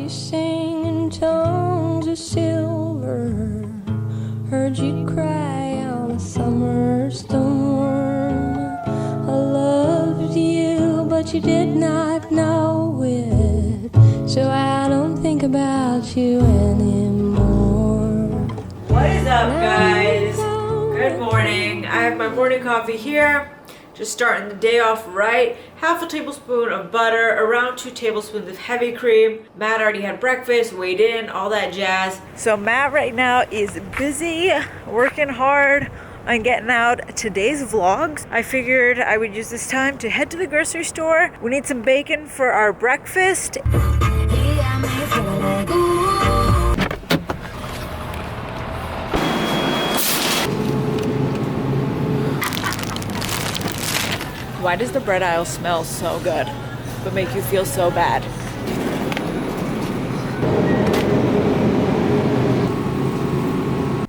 you sing in tones of silver. Heard you cry on a summer storm. I loved you, but you did not know it. So I don't think about you anymore. What is up, guys? Good morning. I have my morning coffee here. Just starting the day off right. Half a tablespoon of butter, around 2 tablespoons of heavy cream. Matt already had breakfast, weighed in, all that jazz. So Matt right now is busy, working hard on getting out today's vlogs. I figured I would use this time to head to the grocery store. We need some bacon for our breakfast. Why does the bread aisle smell so good, but make you feel so bad?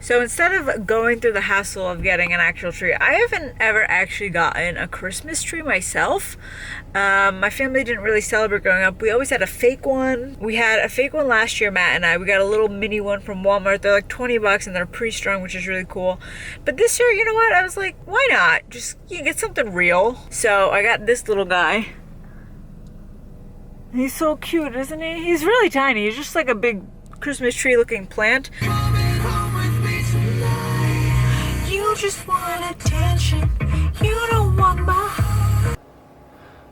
So instead of going through the hassle of getting an actual tree, I haven't ever actually gotten a Christmas tree myself. My family didn't really celebrate growing up. We always had a fake one. We had a fake one last year, Matt and I. We got a little mini one from Walmart. They're like 20 bucks and they're pre-strung, which is really cool. But this year, you know what? I was like, why not? Just get something real. So I got this little guy. He's so cute, isn't he? He's really tiny. He's just like a big Christmas tree looking plant. You just want attention. You don't want my heart.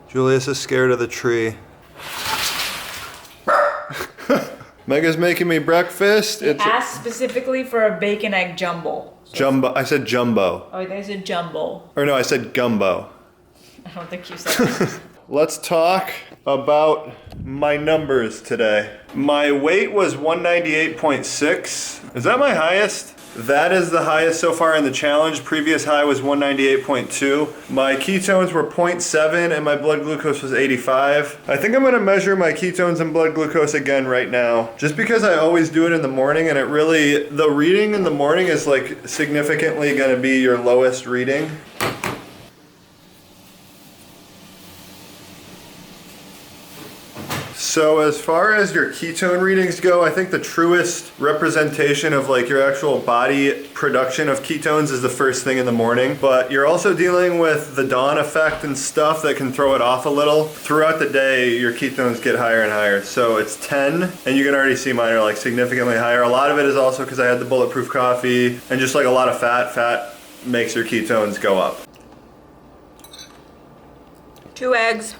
Julius is scared of the tree. Mega's making me breakfast. He asked specifically for a bacon egg jumbo. Jumbo. I said jumbo. Oh, there's a jumbo. Or no, I said gumbo. I don't think you said that. Let's talk about my numbers today. My weight was 198.6. Is that my highest? That is the highest so far in the challenge. Previous high was 198.2. My ketones were 0.7 and my blood glucose was 85. I think I'm gonna measure my ketones and blood glucose again right now. Just because I always do it in the morning and the reading in the morning is like significantly gonna be your lowest reading. So as far as your ketone readings go, I think the truest representation of like your actual body production of ketones is the first thing in the morning. But you're also dealing with the dawn effect and stuff that can throw it off a little. Throughout the day, your ketones get higher and higher. So it's 10, and you can already see mine are like significantly higher. A lot of it is also because I had the bulletproof coffee and just like a lot of fat. Fat makes your ketones go up. 2 eggs.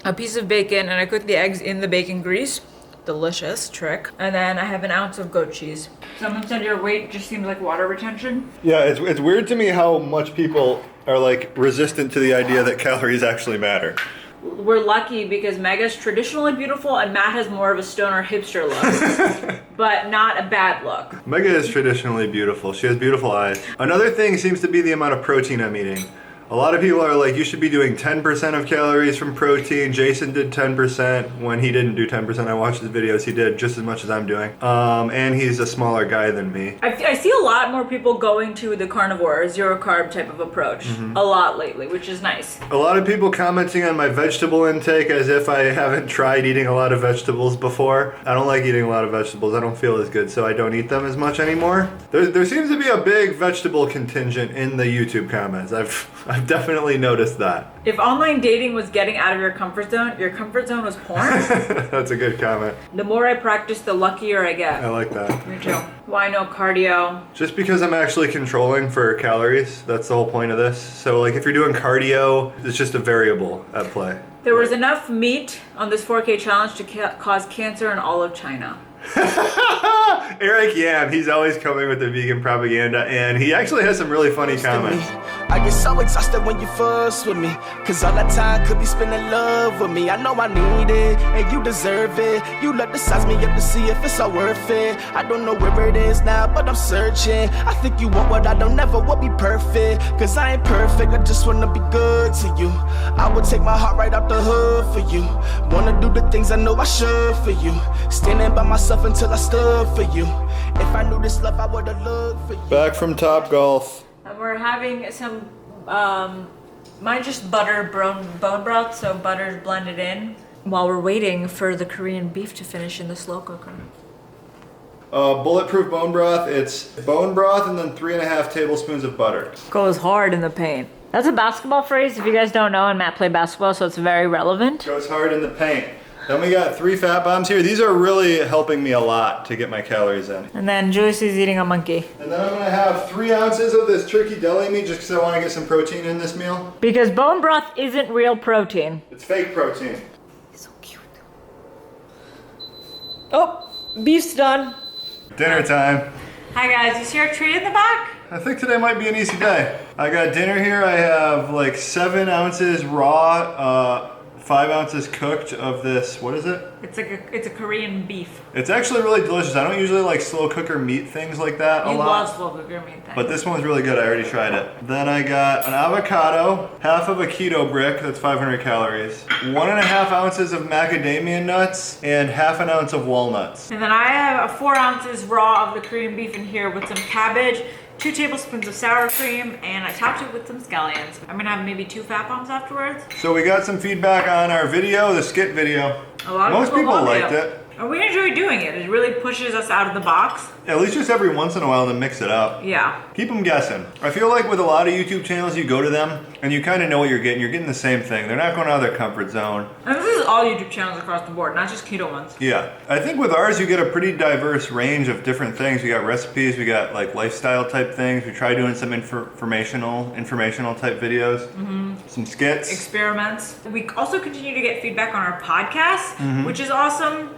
A piece of bacon, and I cook the eggs in the bacon grease. Delicious trick. And then I have an ounce of goat cheese. Someone said your weight just seems like water retention. Yeah, it's weird to me how much people are like resistant to the idea that calories actually matter. We're lucky because Mega's traditionally beautiful and Matt has more of a stoner hipster look, but not a bad look. Mega is traditionally beautiful. She has beautiful eyes. Another thing seems to be the amount of protein I'm eating. A lot of people are like, you should be doing 10% of calories from protein. Jason did 10%. When he didn't do 10%, I watched his videos, he did just as much as I'm doing. And he's a smaller guy than me. I see a lot more people going to the carnivore, zero carb type of approach a lot lately, which is nice. A lot of people commenting on my vegetable intake as if I haven't tried eating a lot of vegetables before. I don't like eating a lot of vegetables. I don't feel as good, so I don't eat them as much anymore. There seems to be a big vegetable contingent in the YouTube comments. I've definitely noticed that. If online dating was getting out of your comfort zone was porn. That's a good comment. The more I practice, the luckier I get. I like that. Me too. Why no cardio? Just because I'm actually controlling for calories, that's the whole point of this. So like if you're doing cardio, it's just a variable at play. There was enough meat on this 4K challenge to cause cancer in all of China. Eric Yam, he's always coming with the vegan propaganda, and he actually has some really funny comments. I get so exhausted when you fuss with me, cause all that time could be spent in love with me. I know I need it, and you deserve it. You let the size me up to see if it's all worth it. I don't know where it is now, but I'm searching. I think you want what I don't, never will be perfect, cause I ain't perfect, I just wanna be good to you. I would take my heart right out the hood for you. Wanna do the things I know I should for you. Standing by myself until I stood for you. If I knew this love, I would've looked for you. Back from Top Golf. And we're having some, mine just butter bone broth, so butter's blended in. while we're waiting for the Korean beef to finish in the slow cooker? Bulletproof bone broth. It's bone broth and then 3.5 tablespoons of butter. Goes hard in the paint. That's a basketball phrase, if you guys don't know, and Matt played basketball, so it's very relevant. Goes hard in the paint. Then we got 3 fat bombs here. These are really helping me a lot to get my calories in. And then Joyce is eating a monkey. And then I'm gonna have 3 ounces of this turkey deli meat just because I want to get some protein in this meal. Because bone broth isn't real protein. It's fake protein. So cute. Oh, beef's done. Dinner time. Hi guys, you see our tree in the back? I think today might be an easy day. I got dinner here. I have like 7 ounces raw, 5 ounces cooked of this. What is it? It's a Korean beef. It's actually really delicious. I don't usually like slow cooker meat things like that a lot. You love slow cooker meat things. But this one's really good. I already tried it. Then I got an avocado, half of a keto brick, that's 500 calories, 1.5 ounces of macadamia nuts, and half an ounce of walnuts. And then I have 4 ounces raw of the Korean beef in here with some cabbage, 2 tablespoons of sour cream, and I topped it with some scallions. I'm gonna have maybe 2 fat bombs afterwards. So we got some feedback on our video, the skit video. A lot of Most people love liked it. And we enjoy doing it. It really pushes us out of the box. At least just every once in a while to mix it up. Yeah. Keep them guessing. I feel like with a lot of YouTube channels, you go to them and you kind of know what you're getting. You're getting the same thing. They're not going out of their comfort zone. And this is all YouTube channels across the board, not just keto ones. Yeah. I think with ours, you get a pretty diverse range of different things. We got recipes, we got like lifestyle type things. We try doing some informational type videos, some skits. Experiments. We also continue to get feedback on our podcast, which is awesome.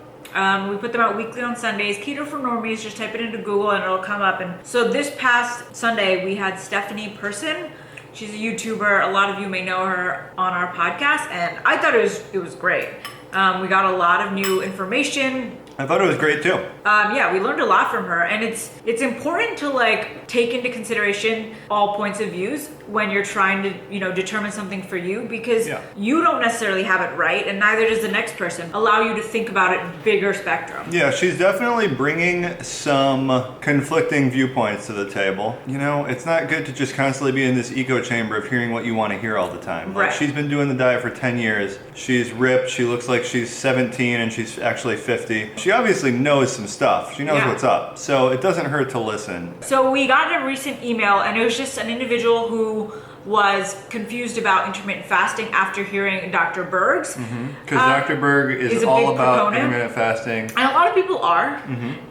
We put them out weekly on Sundays. Keto for Normies, just type it into Google and it'll come up. And so this past Sunday, we had Stephanie Person. She's a YouTuber. A lot of you may know her on our podcast, and I thought it was great. We got a lot of new information. I thought it was great too. Yeah, we learned a lot from her, and it's important to like take into consideration all points of views when you're trying to determine something for you, because you don't necessarily have it right, and neither does the next person. Allow you to think about it in bigger spectrum. Yeah, she's definitely bringing some conflicting viewpoints to the table. It's not good to just constantly be in this echo chamber of hearing what you want to hear all the time. Like, she's been doing the diet for 10 years. She's ripped. She looks like she's 17 and she's actually 50. She obviously knows some stuff. She knows what's up. So it doesn't hurt to listen. So we got a recent email, and it was just an individual who was confused about intermittent fasting after hearing Dr. Berg's. Because Dr. Berg is all about intermittent fasting. And a lot of people are.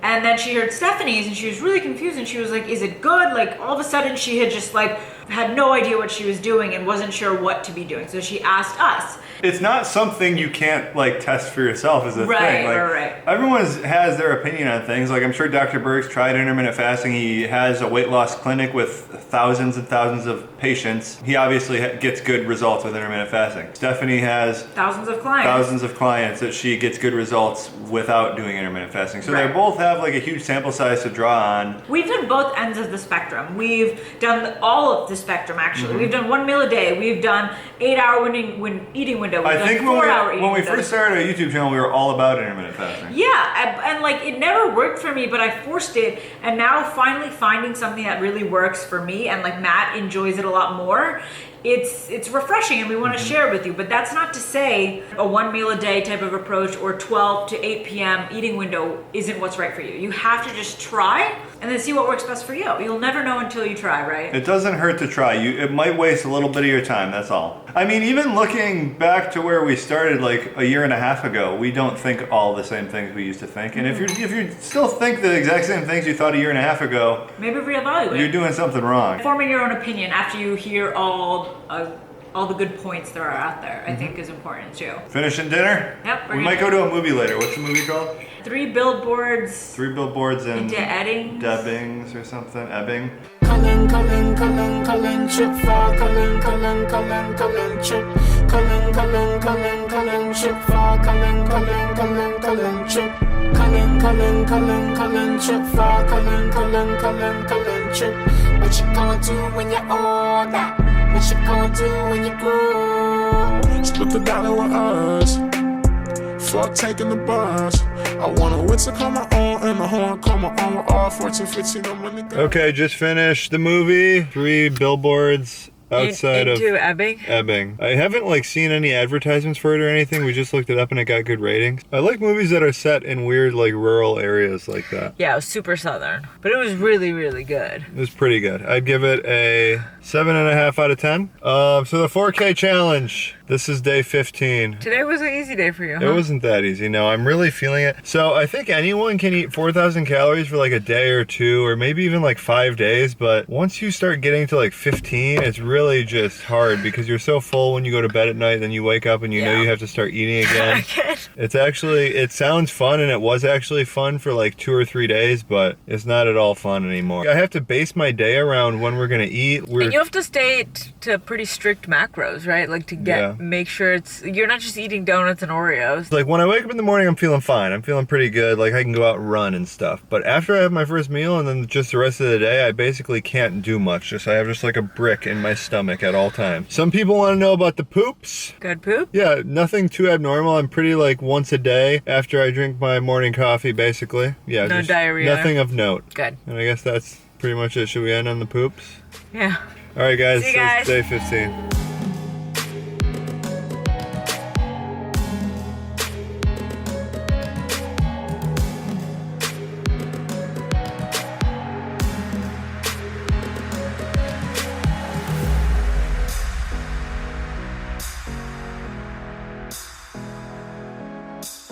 And then she heard Stephanie's and she was really confused, and she was like, is it good? Like all of a sudden she had just like had no idea what she was doing and wasn't sure what to be doing. So she asked us. It's not something you can't like test for yourself as a thing. Right. Everyone has their opinion on things. Like I'm sure Dr. Berg's tried intermittent fasting. He has a weight loss clinic with thousands and thousands of patients. He obviously gets good results with intermittent fasting. Stephanie has thousands of clients that she gets good results without doing intermittent fasting. So they both have like a huge sample size to draw on. We've done both ends of the spectrum. We've done all of the spectrum actually. We've done 1 meal a day. We've done 8-hour eating window. I think when we first started our YouTube channel, we were all about intermittent fasting. Yeah, and like it never worked for me, but I forced it, and now finally finding something that really works for me, and like Matt enjoys it a lot more. It's refreshing, and we want to share it with you. But that's not to say a 1 meal a day type of approach or 12 to 8 p.m. eating window isn't what's right for you. You have to just try and then see what works best for you. You'll never know until you try, right? It doesn't hurt to try. It might waste a little bit of your time, that's all. I mean, even looking back to where we started like a year and a half ago, we don't think all the same things we used to think. And if you still think the exact same things you thought a year and a half ago, maybe reevaluate. You're doing something wrong. Forming your own opinion after you hear all the good points there are out there, I think is important too. Finishing dinner? Yep. We might go to a movie later. What's the movie called? 3 billboards. 3 billboards in Ebbings or something. Ebbing. Cullen, chip for Cullen, chip. Cullen, chip for Cullen, chip. Cullen, chip for Cullen, chip. What you gonna do when you're older? What you gonna do when you grow? Split the dollar with us. Fuck taking the bus. I want a whistle call my own and a horn call my own. All 14, 15, I'm running. Okay, just finished the movie. 3 billboards outside of into Ebbing. Ebbing. I haven't like seen any advertisements for it or anything. We just looked it up and it got good ratings. I like movies that are set in weird like rural areas like that. Yeah, it was super southern, but it was really, really good. It was pretty good. I'd give it a 7.5 out of 10. So the 4K challenge. This is day 15. Today was an easy day for you, huh? It wasn't that easy. No, I'm really feeling it. So I think anyone can eat 4,000 calories for like a day or two, or maybe even like 5 days. But once you start getting to like 15, it's really just hard because you're so full when you go to bed at night. Then you wake up and you know you have to start eating again. It's actually, it sounds fun, and it was actually fun for like 2 or 3 days, but it's not at all fun anymore. I have to base my day around when we're gonna eat. And you have to stay to pretty strict macros, right? Like to make sure you're not just eating donuts and Oreos. Like when I wake up in the morning, I'm feeling fine. I'm feeling pretty good. Like I can go out and run and stuff. But after I have my first meal and then just the rest of the day, I basically can't do much. I have just like a brick in my stomach at all times. Some people want to know about the poops. Good poop? Yeah, nothing too abnormal. I'm pretty like once a day after I drink my morning coffee, basically. Yeah, no diarrhea. Nothing of note. Good. And I guess that's pretty much it. Should we end on the poops? Yeah. All right, guys. See you guys. That's day 15.